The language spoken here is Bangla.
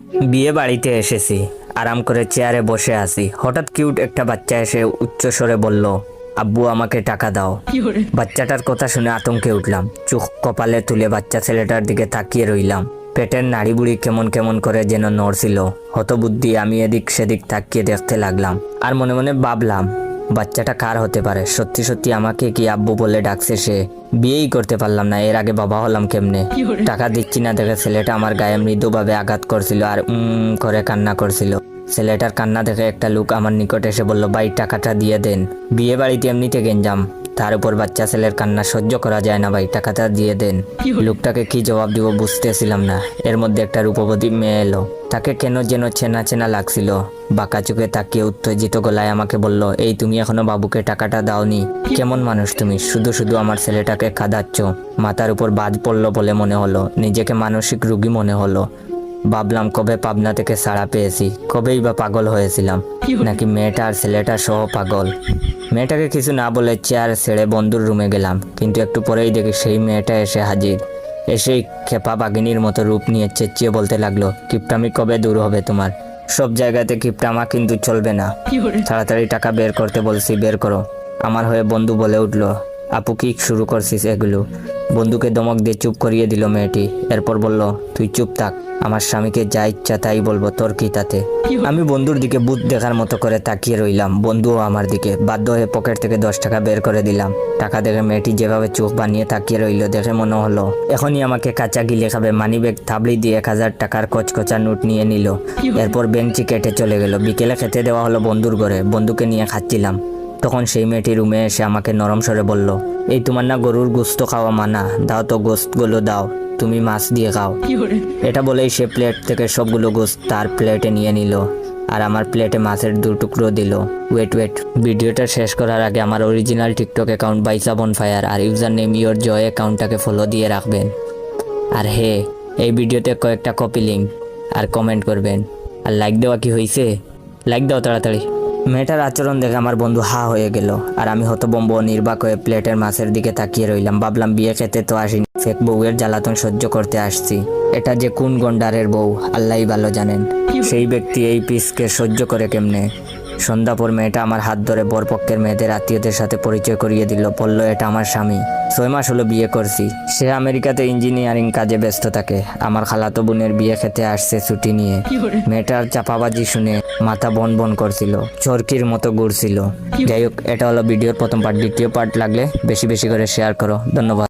বিয়ে বাড়িতে এসেছি, আরাম করে চেয়ারে বসে আছি। হঠাৎ কিউট একটা বাচ্চা এসে উচ্চ স্বরে বলল, আব্বু আমাকে টাকা দাও। বাচ্চাটার কথা শুনে আতঙ্কে উঠলাম। চোখ কপালে তুলে বাচ্চা ছেলেটার দিকে তাকিয়ে রইলাম। পেটের নাড়িবুড়ি কেমন কেমন করে যেন নড়ছিল। হতবুদ্ধি আমি এদিক সেদিক তাকিয়ে দেখতে লাগলাম, আর মনে মনে ভাবলাম বাচ্চাটা কার হতে পারে। সত্যি সত্যি আমাকে কি আব্বু বলে ডাকছে সে? বিয়েই করতে পারলাম না, এর আগে বাবা হলাম কেমনে? টাকা দিচ্ছি না দেখে ছেলেটা আমার গায়ে মৃদুভাবে আঘাত করছিল আর করে কান্না করছিল। ছেলেটার কান্না দেখে একটা লোক আমার নিকট এসে বলল, ভাই টাকাটা দিয়ে দেন। বিয়ে বাড়িতে এমনিতে গেঞ্জাম, তার উপর বাচ্চা ছেলের কান্না সহ্য করা যায় না, ভাই টাকাটা দিয়ে দেন। লোকটাকে কি জবাব দিব বুঝতেছিলাম না। এর মধ্যে একটা রূপবতী মেয়ে এলো। তাকে কেন যেন চেনা চেনা লাগছিল। বাঁকা চোখে তাকিয়ে উত্তেজিত গলায় আমাকে বলল, এই তুমি এখনো বাবুকে টাকাটা দাওনি? কেমন মানুষ তুমি, শুধু শুধু আমার ছেলেটাকে কাঁদাচ্ছ। মাথার উপর বাজ পড়লো বলে মনে হলো, নিজেকে মানসিক রোগী মনে হলো। ভাবলাম কবে পাবনা থেকে ছাড়া পেয়েছি, কবেই বা পাগল হয়েছিলাম, নাকি মেয়েটা আর ছেলেটা সহ পাগল। মেয়েটাকে কিছু না বলে চেয়ার ছেড়ে বন্ধুর রুমে গেলাম, কিন্তু একটু পরেই দেখি সেই মেয়েটা এসে হাজির। এসেই খেপা বাঘিনীর মতো রূপ নিয়ে চেঁচিয়ে বলতে লাগলো, কিপটামি কবে দূর হবে তোমার? সব জায়গাতে কিপটামা কিন্তু চলবে না। তাড়াতাড়ি টাকা বের করতে বলছি, বের করো। আমার হয়ে বন্ধু বলে উঠলো, আপু কি শুরু করছিস এগুলো? বন্ধুকে ধমক দিয়ে চুপ করিয়ে দিল মেয়েটি। এরপর বলল, তুই চুপ থাক, আমার স্বামীকে যা ইচ্ছা তাই বলবো, তোর কি তাতে? আমি বন্ধুর দিকে ভূত দেখার মতো করে তাকিয়ে রইলাম। বন্ধুও আমার দিকে। বাধ্য হয়ে পকেট থেকে 10 টাকা বের করে দিলাম। টাকা দেখে মেয়েটি যেভাবে চোখ বানিয়ে তাকিয়ে রইল, দেখে মনে হলো এখনই আমাকে কাঁচা গিলে খাবে। মানিব্যাগ থাবড়ি দিয়ে 1000 টাকার কচকচা নোট নিয়ে নিল। এরপর বেঞ্চি কেটে চলে গেল। বিকেলে খেতে দেওয়া হলো বন্ধুর ঘরে। বন্ধুকে নিয়ে খাচ্ছিলাম, তখন সেই মেয়েটি রুমে এসে আমাকে নরম স্বরে বলল, এই তোমার না গরুর গোস্ত খাওয়া মানা, দাও তো গোস্তগুলো দাও, তুমি মাছ দিয়ে খাও। এটা বলেই সে প্লেট থেকে সবগুলো গোস্ত তার প্লেটে নিয়ে নিল, আর আমার প্লেটে মাছের 2 টুকরো দিল। ওয়েট, ভিডিওটা শেষ করার আগে আমার অরিজিনাল টিকটক অ্যাকাউন্ট বাইসা বনফায়ার আর ইউজার নেম ইয়োর জয় অ্যাকাউন্টটাকে ফলো দিয়ে রাখবেন। আর হে, এই ভিডিওতে কয়েকটা কপি লিঙ্ক আর কমেন্ট করবেন। আর লাইক দেওয়া কি হয়েছে? লাইক দাও তাড়াতাড়ি। মেয়েটার আচরণ দেখে আমার বন্ধু হা হয়ে গেল, আর আমি হতবম্ব নির্বাক হয়ে প্লেটের মাছের দিকে তাকিয়ে রইলাম। ভাবলাম বিয়ে খেতে তো আসিনি, ফেক বউয়ের জ্বালাতন সহ্য করতে আসছি। এটা যে কোন গন্ডারের বউ আল্লাহই ভালো জানেন। সেই ব্যক্তি এই পিসকে সহ্য করে কেমনে? সন্ধ্যা পর মেয়েটা আমার হাত ধরে বরপক্ষের মেয়েদের আত্মীয়দের সাথে পরিচয় করিয়ে দিল। বলল, এটা আমার স্বামী, 6 মাস হলো বিয়ে করছি। সে আমেরিকাতে ইঞ্জিনিয়ারিং কাজে ব্যস্ত থাকে। আমার খালাতো বোনের বিয়ে খেতে আসছে ছুটি নিয়ে। মেয়েটার চাপাবাজি শুনে মাথা বন বন করছিল, চরকির মতো ঘুরছিল। যাই হোক, এটা হলো ভিডিওর প্রথম পার্ট। দ্বিতীয় পার্ট লাগলে বেশি বেশি করে শেয়ার করো। ধন্যবাদ।